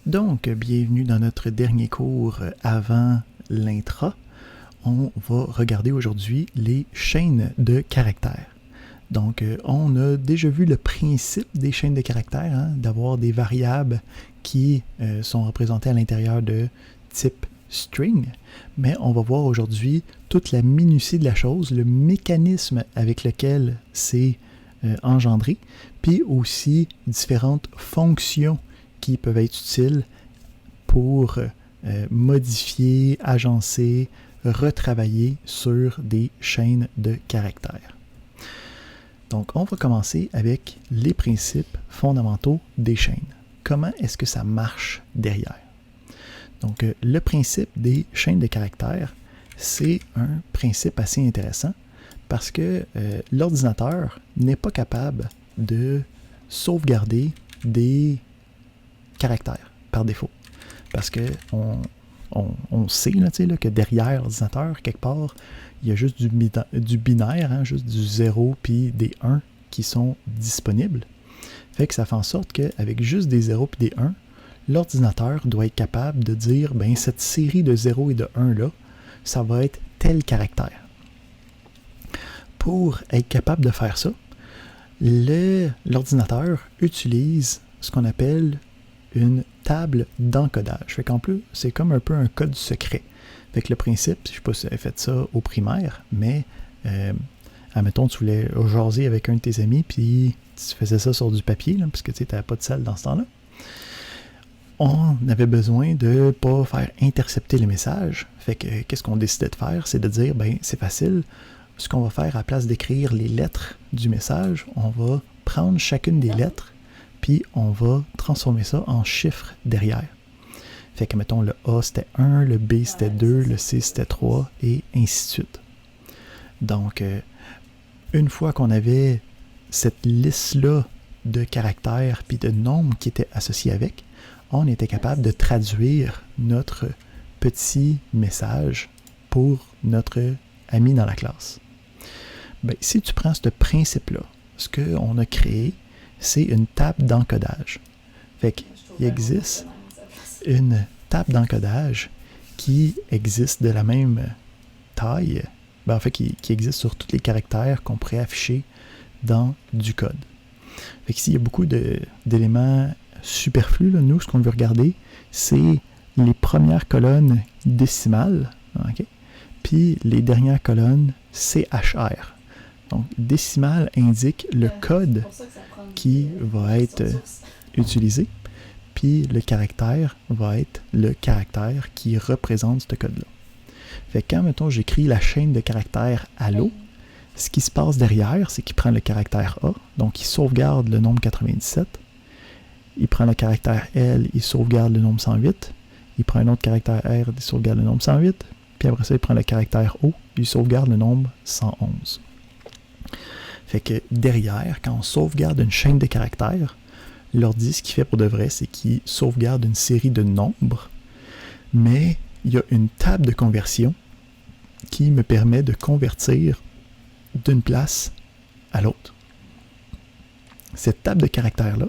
Donc, bienvenue dans notre dernier cours avant l'intra. On va regarder aujourd'hui les chaînes de caractères. Donc, on a déjà vu le principe des chaînes de caractères, d'avoir des variables qui sont représentées à l'intérieur de type string, mais on va voir aujourd'hui toute la minutie de la chose, le mécanisme avec lequel c'est engendré, puis aussi différentes fonctions qui peuvent être utiles pour modifier, agencer, retravailler sur des chaînes de caractères. Donc, on va commencer avec les principes fondamentaux des chaînes. Comment est-ce que ça marche derrière? Donc, le principe des chaînes de caractères, c'est un principe assez intéressant parce que l'ordinateur n'est pas capable de sauvegarder des caractères par défaut. Parce que on sait là, que derrière l'ordinateur, quelque part, il y a juste du binaire, juste du 0 puis des 1 qui sont disponibles. Fait que ça fait en sorte qu'avec juste des 0 puis des 1, l'ordinateur doit être capable de dire, ben cette série de 0 et de 1 là, ça va être tel caractère. Pour être capable de faire ça, l'ordinateur utilise ce qu'on appelle une table d'encodage. Fait qu'en plus, c'est comme un peu un code secret. Fait que le principe, je ne sais pas si tu avais fait ça au primaire, mais admettons, tu voulais jaser avec un de tes amis, puis tu faisais ça sur du papier, là, parce que tu n'avais pas de salle dans ce temps-là. On avait besoin de ne pas faire intercepter les messages. Fait que qu'est-ce qu'on décidait de faire? C'est de dire, ben c'est facile. Ce qu'on va faire, à la place d'écrire les lettres du message, on va prendre chacune des lettres, puis on va transformer ça en chiffres derrière. Fait que, mettons, le A c'était 1, le B c'était 2, le C c'était 3, et ainsi de suite. Donc, une fois qu'on avait cette liste-là de caractères puis de nombres qui étaient associés avec, on était capable de traduire notre petit message pour notre ami dans la classe. Ben, si tu prends ce principe-là, ce qu'on a créé, c'est une table d'encodage. Fait qu'il existe une table d'encodage qui existe de la même taille, ben en fait qui existe sur tous les caractères qu'on pourrait afficher dans du code. Fait qu'ici, il y a beaucoup d'éléments superflus. Là. Nous, ce qu'on veut regarder, c'est les premières colonnes décimales, okay? Puis les dernières colonnes CHR. Donc, décimale indique le code qui va être utilisé, puis le caractère va être le caractère qui représente ce code-là. Fait que quand, mettons, j'écris la chaîne de caractères Allo, ce qui se passe derrière, c'est qu'il prend le caractère A, donc il sauvegarde le nombre 97, il prend le caractère L, il sauvegarde le nombre 108, il prend un autre caractère R, il sauvegarde le nombre 108, puis après ça, il prend le caractère O, il sauvegarde le nombre 111. Fait que derrière, quand on sauvegarde une chaîne de caractères, l'ordi, ce qu'il fait pour de vrai, c'est qu'il sauvegarde une série de nombres, mais il y a une table de conversion qui me permet de convertir d'une place à l'autre. Cette table de caractères-là,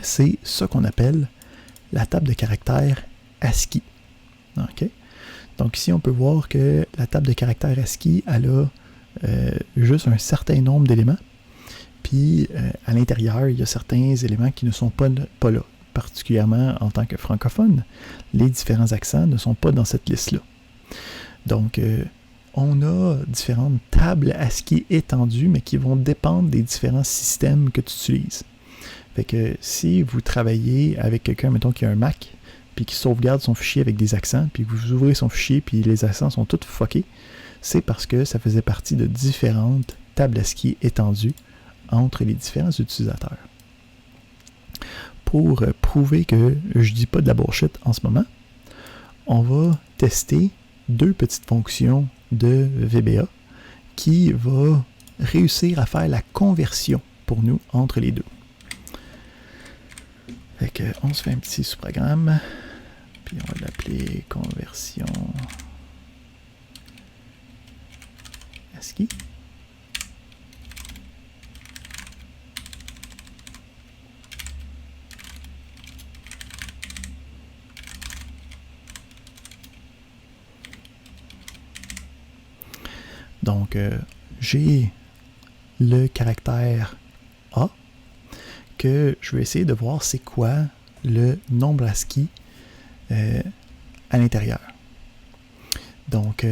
c'est ce qu'on appelle la table de caractères ASCII. Okay? Donc ici, on peut voir que la table de caractères ASCII, elle a juste un certain nombre d'éléments. Puis à l'intérieur, il y a certains éléments qui ne sont pas là. Particulièrement en tant que francophone, les différents accents ne sont pas dans cette liste-là. Donc, on a différentes tables ASCII étendues, mais qui vont dépendre des différents systèmes que tu utilises. Fait que si vous travaillez avec quelqu'un, mettons, qui a un Mac, puis qui sauvegarde son fichier avec des accents, puis que vous ouvrez son fichier, puis les accents sont tous fuckés, c'est parce que ça faisait partie de différentes tables ASCII étendues entre les différents utilisateurs. Pour prouver que je dis pas de la bullshit en ce moment, on va tester deux petites fonctions de VBA qui va réussir à faire la conversion pour nous entre les deux. Fait que on se fait un petit sous-programme, puis on va l'appeler conversion ASCII. Donc, j'ai le caractère A que je vais essayer de voir c'est quoi le nombre ASCII à l'intérieur. Donc,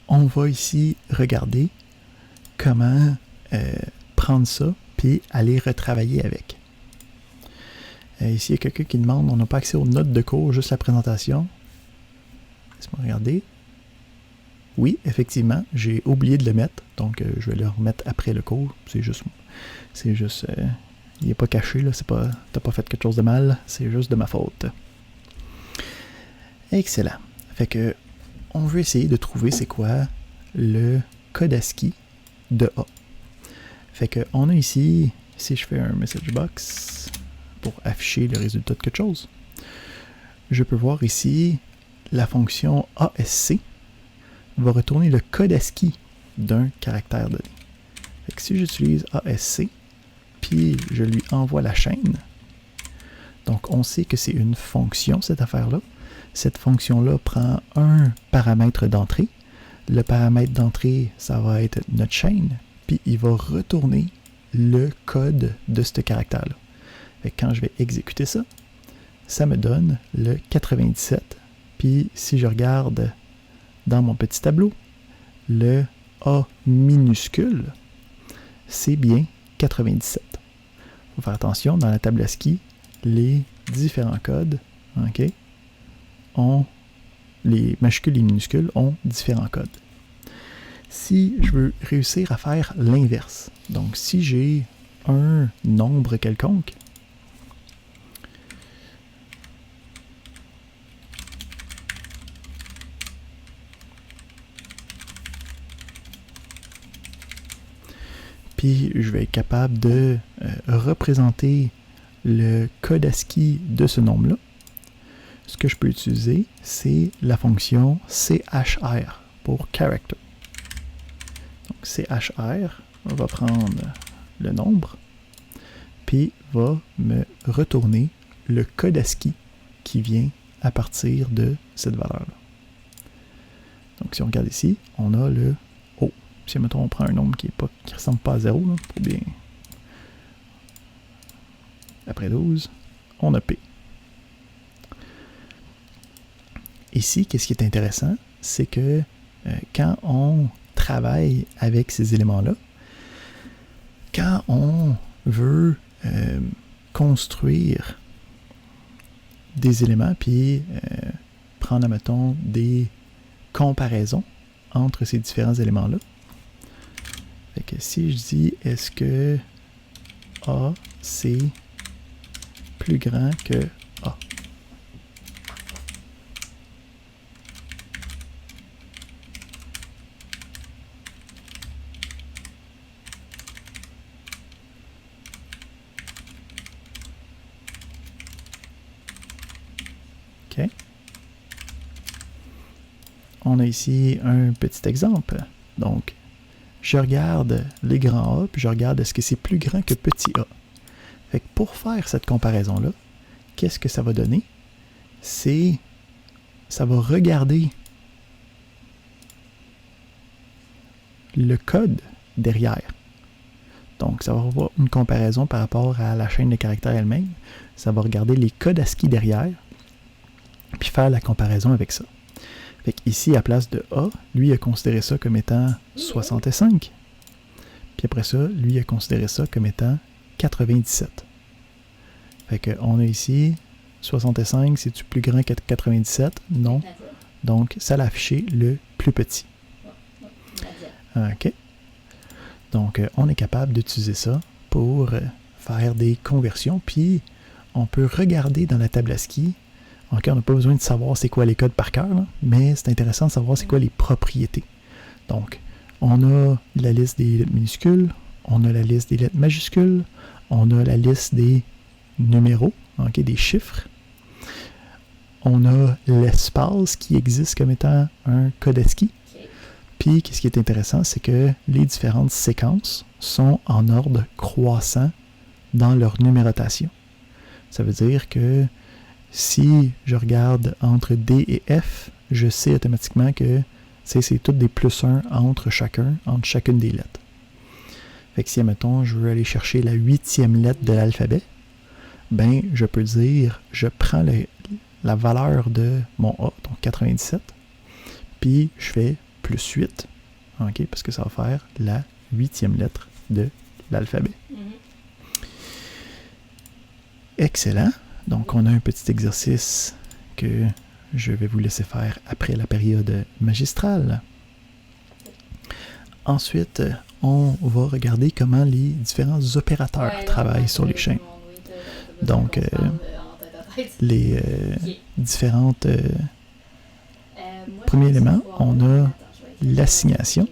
on va ici regarder comment prendre ça puis aller retravailler avec. Ici, il y a quelqu'un qui demande, on n'a pas accès aux notes de cours, juste la présentation. Laisse-moi regarder. Oui, effectivement, j'ai oublié de le mettre, donc je vais le remettre après le cours. C'est juste, il n'est pas caché, là, t'as pas fait quelque chose de mal, c'est juste de ma faute. Excellent. Fait que, on veut essayer de trouver c'est quoi le code ASCII de A. Fait que, on a ici, si je fais un message box pour afficher le résultat de quelque chose, je peux voir ici la fonction ASC va retourner le code ASCII d'un caractère donné. Fait que si j'utilise ASC, puis je lui envoie la chaîne, donc on sait que c'est une fonction, cette affaire-là. Cette fonction-là prend un paramètre d'entrée. Le paramètre d'entrée, ça va être notre chaîne, puis il va retourner le code de ce caractère-là. Fait que quand je vais exécuter ça, ça me donne le 97. Puis si je regarde dans mon petit tableau, le A minuscule, c'est bien 97. Il faut faire attention, dans la table ASCII, les différents codes, OK, les majuscules et les minuscules ont différents codes. Si je veux réussir à faire l'inverse, donc si j'ai un nombre quelconque, puis je vais être capable de représenter le code ASCII de ce nombre-là, ce que je peux utiliser, c'est la fonction CHR pour character. Donc CHR va prendre le nombre, puis va me retourner le code ASCII qui vient à partir de cette valeur-là. Donc si on regarde ici, on a le O. Si mettons on prend un nombre qui ne ressemble pas à 0, là, pour bien. Après 12, on a P. Ici, qu'est-ce qui est intéressant, c'est que quand on travaille avec ces éléments-là, quand on veut construire des éléments, puis prendre, mettons, des comparaisons entre ces différents éléments-là. Fait que si je dis, est-ce que A, c'est plus grand que A? OK. On a ici un petit exemple. Donc, je regarde les grands A, puis je regarde est-ce que c'est plus grand que petit a. Fait que pour faire cette comparaison-là, qu'est-ce que ça va donner? Ça va regarder le code derrière. Donc, ça va avoir une comparaison par rapport à la chaîne de caractères elle-même. Ça va regarder les codes ASCII derrière, puis faire la comparaison avec ça. Fait qu'ici, à place de A, lui a considéré ça comme étant 65. Puis après ça, lui a considéré ça comme étant 97. Fait qu'on a ici 65, c'est-tu plus grand que 97? Non. Donc, ça l'a affiché le plus petit. OK. Donc, on est capable d'utiliser ça pour faire des conversions. Puis, on peut regarder dans la table ASCII. OK, on n'a pas besoin de savoir c'est quoi les codes par cœur, là, mais c'est intéressant de savoir c'est quoi les propriétés. Donc, on a la liste des lettres minuscules, on a la liste des lettres majuscules, on a la liste des numéros, OK, des chiffres. On a l'espace qui existe comme étant un code ASCII. Puis, ce qui est intéressant, c'est que les différentes séquences sont en ordre croissant dans leur numérotation. Ça veut dire que si je regarde entre D et F, je sais automatiquement que c'est toutes des +1 entre chacune des lettres. Fait que si, admettons, je veux aller chercher la 8e lettre de l'alphabet, ben, je peux dire, je prends la valeur de mon A, donc 97, puis je fais +8, ok, parce que ça va faire la 8e lettre de l'alphabet. Excellent. Donc, on a un petit exercice que je vais vous laisser faire après la période magistrale. Ensuite, on va regarder comment les différents opérateurs travaillent sur les chaînes. Donc, les différentes... premier élément, on a l'assignation.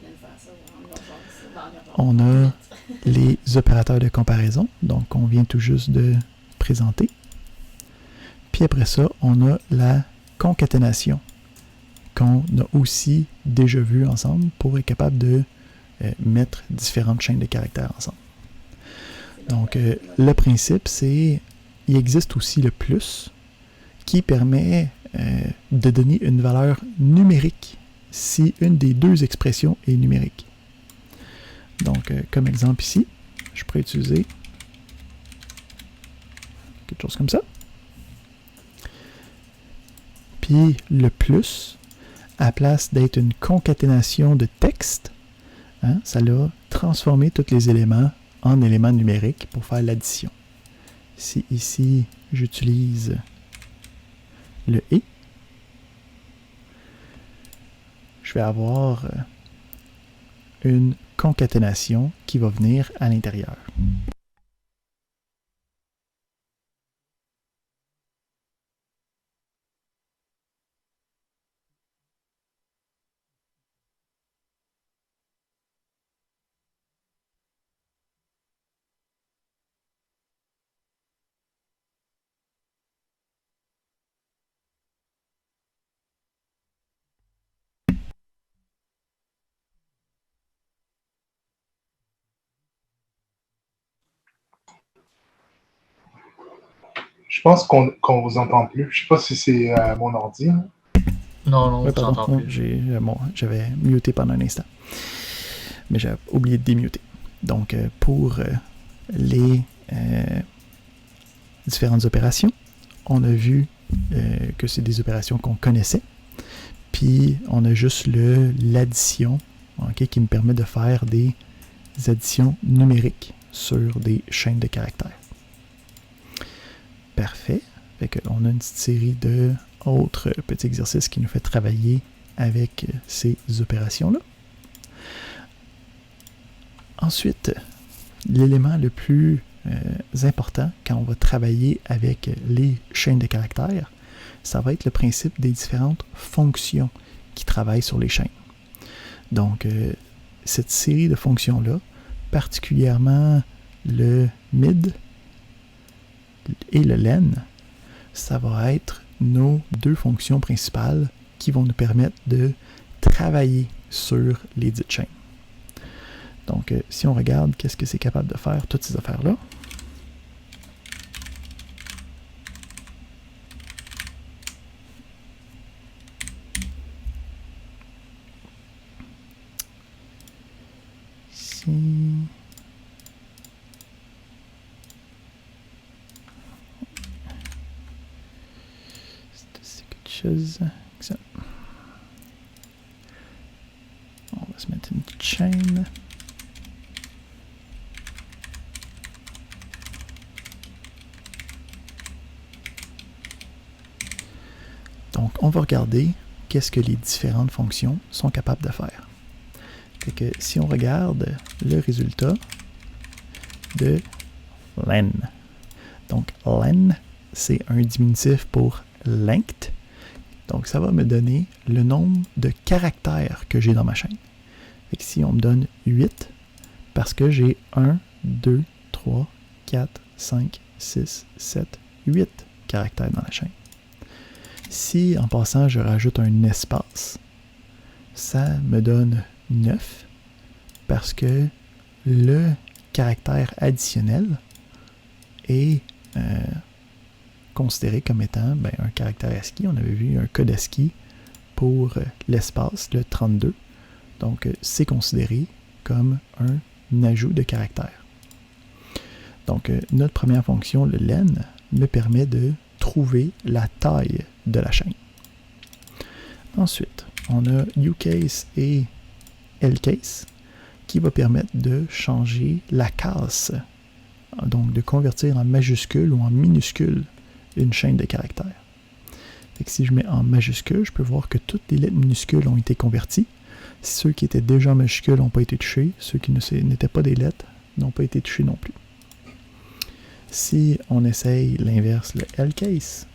On a les opérateurs de comparaison, donc qu'on vient tout juste de présenter. Puis après ça, on a la concaténation, qu'on a aussi déjà vu ensemble pour être capable de mettre différentes chaînes de caractères ensemble. Donc, le principe, c'est il existe aussi le plus qui permet de donner une valeur numérique si une des deux expressions est numérique. Donc, comme exemple ici, je pourrais utiliser quelque chose comme ça. Puis le plus, à la place d'être une concaténation de texte, ça l'a transformé tous les éléments en éléments numériques pour faire l'addition. Si ici, j'utilise le « et », je vais avoir une concaténation qui va venir à l'intérieur. Je pense qu'on vous entend plus. Je sais pas si c'est mon ordi. Non, Oui, je t'entends pardon, plus. j'avais muté pendant un instant. Mais j'avais oublié de démuter. Donc, pour les différentes opérations, on a vu que c'est des opérations qu'on connaissait. Puis, on a juste l'addition, okay, qui me permet de faire des additions numériques sur des chaînes de caractères. Parfait. Fait qu'on a une petite série d'autres petits exercices qui nous fait travailler avec ces opérations-là. Ensuite, l'élément le plus important quand on va travailler avec les chaînes de caractères, ça va être le principe des différentes fonctions qui travaillent sur les chaînes. Donc, cette série de fonctions-là, particulièrement le mid et le len, ça va être nos deux fonctions principales qui vont nous permettre de travailler sur les dites chaînes. Donc, si on regarde qu'est-ce que c'est capable de faire, toutes ces affaires-là, ici, c'est quelque chose, ça. On va se mettre une chaîne. Donc, on va regarder qu'est-ce que les différentes fonctions sont capables de faire. Fait que si on regarde le résultat de len, donc len, c'est un diminutif pour length. Donc, ça va me donner le nombre de caractères que j'ai dans ma chaîne. Fait que si on me donne 8, parce que j'ai 1, 2, 3, 4, 5, 6, 7, 8 caractères dans la chaîne. Si, en passant, je rajoute un espace, ça me donne 9 parce que le caractère additionnel est considéré comme étant un caractère ASCII. On avait vu un code ASCII pour l'espace, le 32. Donc, c'est considéré comme un ajout de caractère. Donc, notre première fonction, le len, me permet de trouver la taille de la chaîne. Ensuite, on a uCase et lCase qui va permettre de changer la case, donc de convertir en majuscule ou en minuscule une chaîne de caractères. Fait que si je mets en majuscule, je peux voir que toutes les lettres minuscules ont été converties. Ceux qui étaient déjà en majuscule n'ont pas été touchés. Ceux qui n'étaient pas des lettres n'ont pas été touchés non plus. Si on essaye l'inverse, le lCase,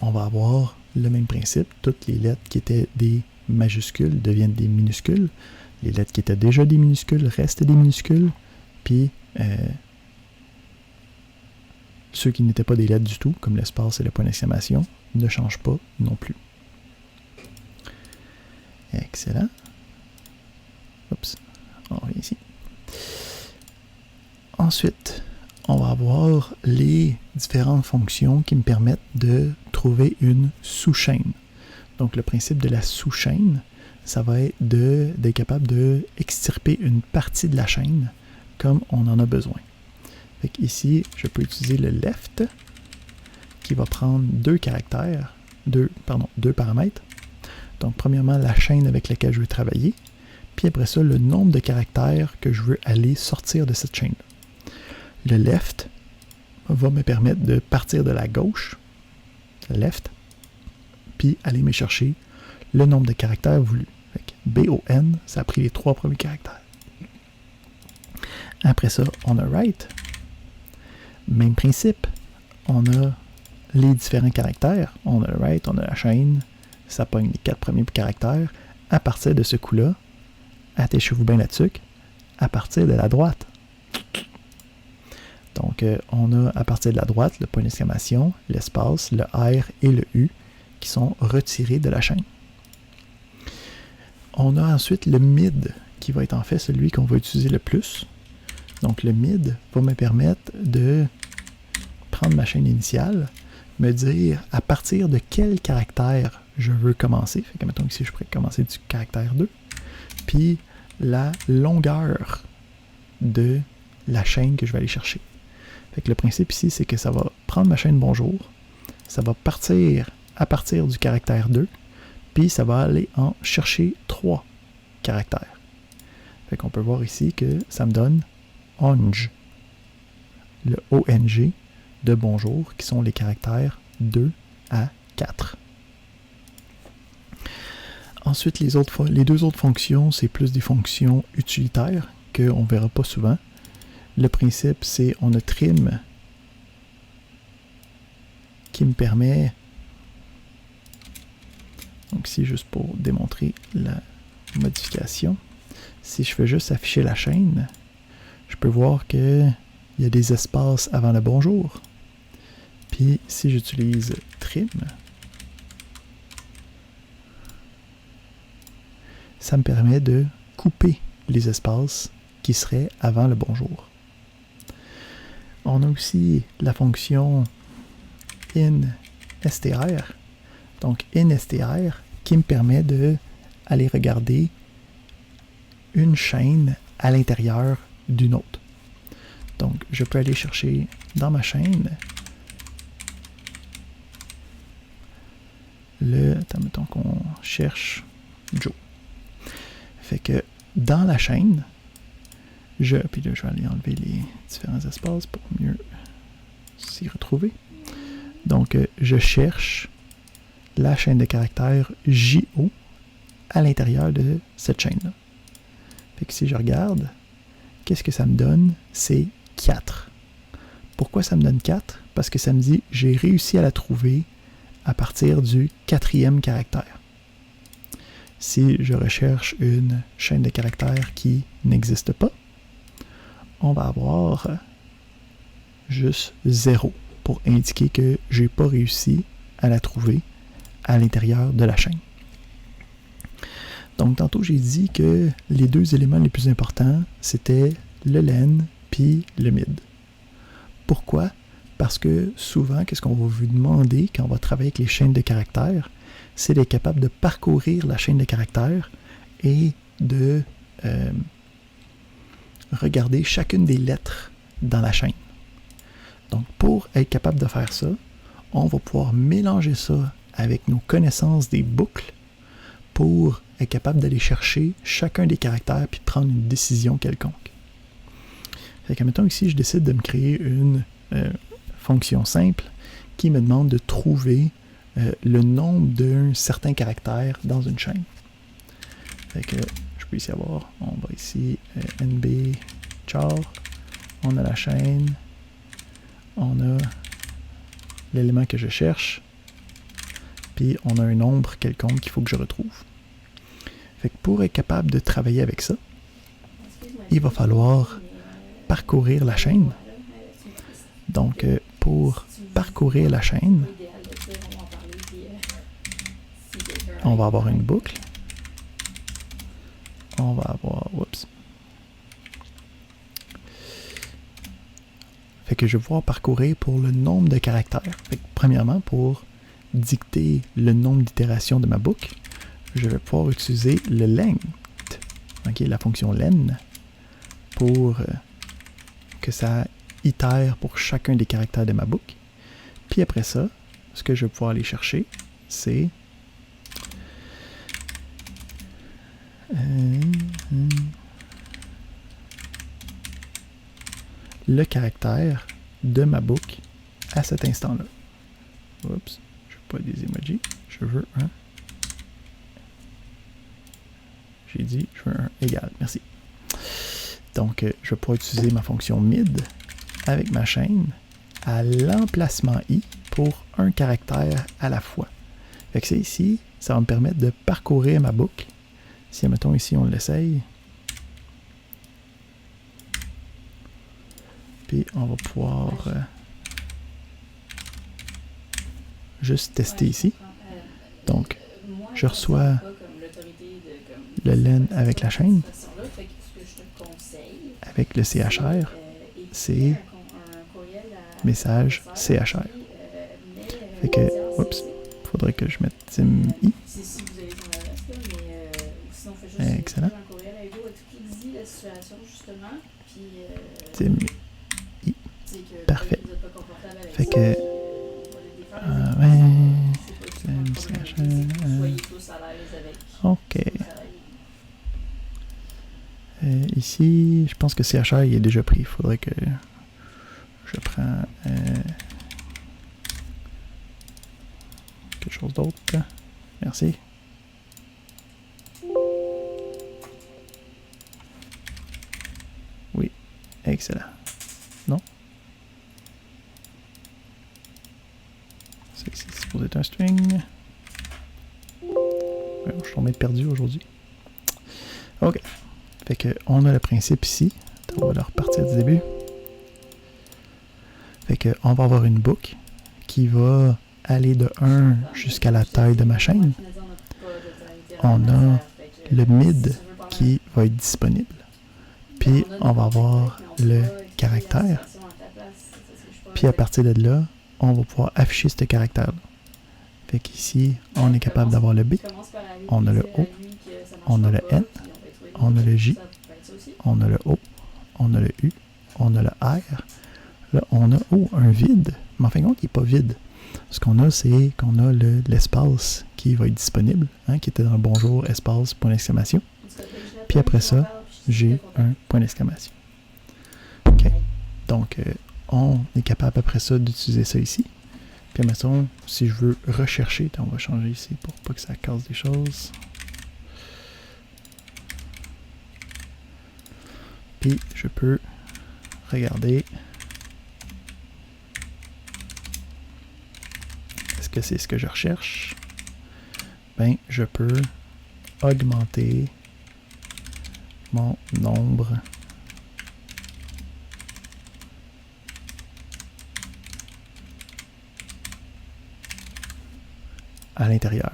on va avoir le même principe. Toutes les lettres qui étaient des majuscules deviennent des minuscules. Les lettres qui étaient déjà des minuscules restent des minuscules. Puis, ceux qui n'étaient pas des lettres du tout, comme l'espace et le point d'exclamation, ne changent pas non plus. Excellent. Oups. On revient ici. Ensuite, on va avoir les différentes fonctions qui me permettent de trouver une sous-chaîne. Donc, le principe de la sous-chaîne, ça va être d'être capable d'extirper une partie de la chaîne comme on en a besoin. Fait ici, je peux utiliser le left qui va prendre deux paramètres. Donc, premièrement, la chaîne avec laquelle je veux travailler, puis après ça, le nombre de caractères que je veux aller sortir de cette chaîne. Le left va me permettre de partir de la gauche, le left, puis aller me chercher le nombre de caractères voulus. Fait que BON, ça a pris les 3 premiers caractères. Après ça, on a right. Même principe. On a les différents caractères. On a le right, on a la chaîne. Ça pogne les 4 premiers caractères. À partir de ce coup-là, attachez-vous bien là-dessus, à partir de la droite. Donc, on a à partir de la droite le point d'exclamation, l'espace, le R et le U qui sont retirés de la chaîne. On a ensuite le mid qui va être en fait celui qu'on va utiliser le plus. Donc, le mid va me permettre de prendre ma chaîne initiale, me dire à partir de quel caractère je veux commencer. Fait que, mettons ici, je pourrais commencer du caractère 2. Puis, la longueur de la chaîne que je vais aller chercher. Fait que le principe ici, c'est que ça va prendre ma chaîne bonjour, ça va partir à partir du caractère 2, puis ça va aller en chercher 3 caractères. Fait qu'on peut voir ici que ça me donne ONG, le ONG de bonjour, qui sont les caractères 2 à 4. Ensuite, les deux autres fonctions, c'est plus des fonctions utilitaires qu'on ne verra pas souvent. Le principe, c'est on a trim qui me permet, donc ici juste pour démontrer la modification, si je fais juste afficher la chaîne, je peux voir qu'il y a des espaces avant le bonjour. Puis si j'utilise trim, ça me permet de couper les espaces qui seraient avant le bonjour. On a aussi la fonction instr, donc instr, qui me permet d'aller regarder une chaîne à l'intérieur d'une autre. Donc, je peux aller chercher dans ma chaîne mettons qu'on cherche Joe. Fait que dans la chaîne, puis là, je vais aller enlever les différents espaces pour mieux s'y retrouver. Donc, je cherche la chaîne de caractères JO à l'intérieur de cette chaîne-là. Fait que si je regarde, qu'est-ce que ça me donne? C'est 4. Pourquoi ça me donne 4? Parce que ça me dit, j'ai réussi à la trouver à partir du 4e caractère. Si je recherche une chaîne de caractères qui n'existe pas, on va avoir juste 0 pour indiquer que je n'ai pas réussi à la trouver à l'intérieur de la chaîne. Donc, tantôt, j'ai dit que les deux éléments les plus importants, c'était le len puis le mid. Pourquoi? Parce que souvent, qu'est-ce qu'on va vous demander quand on va travailler avec les chaînes de caractères, c'est d'être capable de parcourir la chaîne de caractères et de regarder chacune des lettres dans la chaîne. Donc, pour être capable de faire ça, on va pouvoir mélanger ça avec nos connaissances des boucles pour être capable d'aller chercher chacun des caractères puis de prendre une décision quelconque. Fait que, mettons ici, je décide de me créer une fonction simple qui me demande de trouver le nombre d'un certain caractère dans une chaîne. Fait que je peux ici avoir, on va ici nb char, on a la chaîne, on a l'élément que je cherche, puis on a un nombre quelconque qu'il faut que je retrouve. Fait que pour être capable de travailler avec ça, il va falloir parcourir la chaîne. Donc, pour parcourir la chaîne, on va avoir une boucle. On va avoir... Oups. Fait que je vais pouvoir parcourir pour le nombre de caractères. Fait que, premièrement, pour dicter le nombre d'itérations de ma boucle, je vais pouvoir utiliser le length, okay, la fonction len, pour que ça itère pour chacun des caractères de ma boucle. Puis après ça, ce que je vais pouvoir aller chercher, c'est le caractère de ma boucle à cet instant-là. Oups, je veux pas des emojis, je veux un. J'ai dit, je veux un égal, merci. Donc, je vais pouvoir utiliser ma fonction mid avec ma chaîne à l'emplacement i pour un caractère à la fois. Fait que c'est ici, ça va me permettre de parcourir ma boucle. Si, mettons ici, on l'essaye. Puis, on va pouvoir juste tester ici. Donc, je reçois le len avec la chaîne. Avec le CHR, c'est message CHR. Fait que, oups, faudrait que je mette Tim I. Excellent. Tim I. Parfait. Fait que, Tim CHR. OK. Ici, je pense que CHR il est déjà pris. Il faudrait que je prends quelque chose d'autre. Merci. Oui, excellent. Non? C'est supposé être un string. Ouais, je suis tombé perdu aujourd'hui. OK. Fait que on a le principe ici. On va le repartir du début. Fait que on va avoir une boucle qui va aller de 1 jusqu'à la taille de ma chaîne. On a le mid qui va être disponible. Puis on va avoir le caractère. Puis à partir de là, on va pouvoir afficher ce caractère-là. Fait qu'ici, on est capable d'avoir le B, on a le O, on a le N, on a le J, on a le O, on a le U, on a le R. Là, on a un vide, mais en fin de compte, il n'est pas vide. Ce qu'on a, c'est qu'on a l'espace qui va être disponible, hein, qui était dans le bonjour, espace, point d'exclamation. Puis après ça, j'ai un point d'exclamation. OK. Donc, on est capable après ça d'utiliser ça ici. Puis mettons, si je veux rechercher, on va changer ici pour pas que ça casse des choses. Puis je peux regarder. Est-ce que c'est ce que je recherche? Ben, je peux augmenter mon nombre à l'intérieur.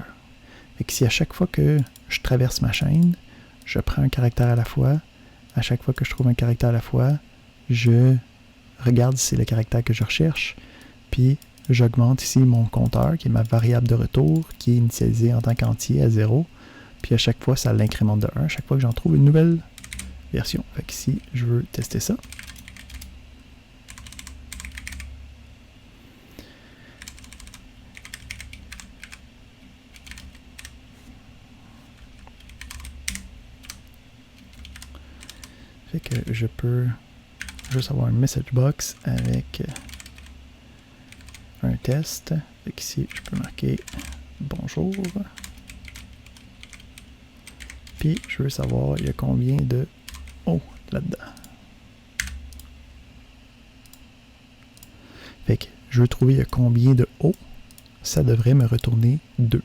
Fait que si à chaque fois que je traverse ma chaîne, je prends un caractère à la fois, à chaque fois que je trouve un caractère à la fois, je regarde si c'est le caractère que je recherche, Puis j'augmente ici mon compteur, qui est ma variable de retour, qui est initialisée en tant qu'entier à 0. Puis à chaque fois, ça l'incrémente de 1, chaque fois que j'en trouve une nouvelle version. Fait qu'ici, je veux tester ça. Fait que je peux juste avoir un message box avec un test. Fait qu'ici, je peux marquer bonjour. Puis, je veux savoir il y a combien de O là-dedans. Fait que je veux trouver il y a combien de O. Ça devrait me retourner 2.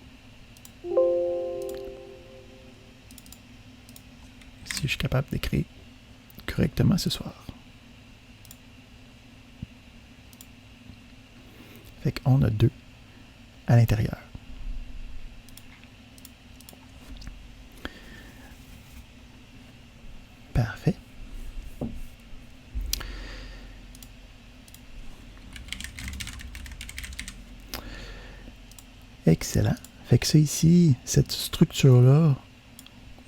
Si je suis capable d'écrire correctement ce soir. Fait qu'on a 2 à l'intérieur. Parfait. Excellent. Fait que ça ici, cette structure-là,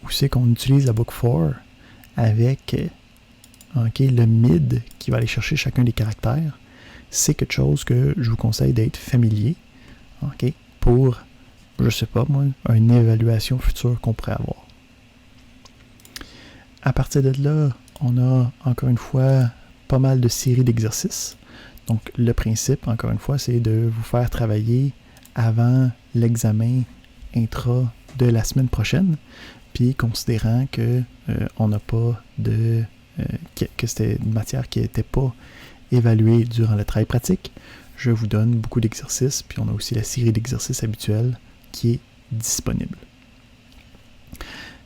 où c'est qu'on utilise la book for avec le mid qui va aller chercher chacun des caractères, c'est quelque chose que je vous conseille d'être familier pour, je sais pas moi, une évaluation future qu'on pourrait avoir. À partir de là, on a encore une fois pas mal de séries d'exercices. Donc le principe, encore une fois, c'est de vous faire travailler avant l'examen intra de la semaine prochaine, puis considérant que on n'a pas de que c'était une matière qui n'était pas évaluée durant le travail pratique, je vous donne beaucoup d'exercices, puis on a aussi la série d'exercices habituels qui est disponible.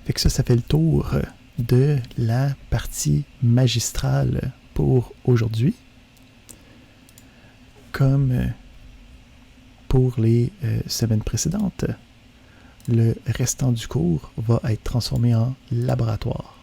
Fait que ça fait le tour de la partie magistrale pour aujourd'hui. Comme pour les semaines précédentes, le restant du cours va être transformé en laboratoire.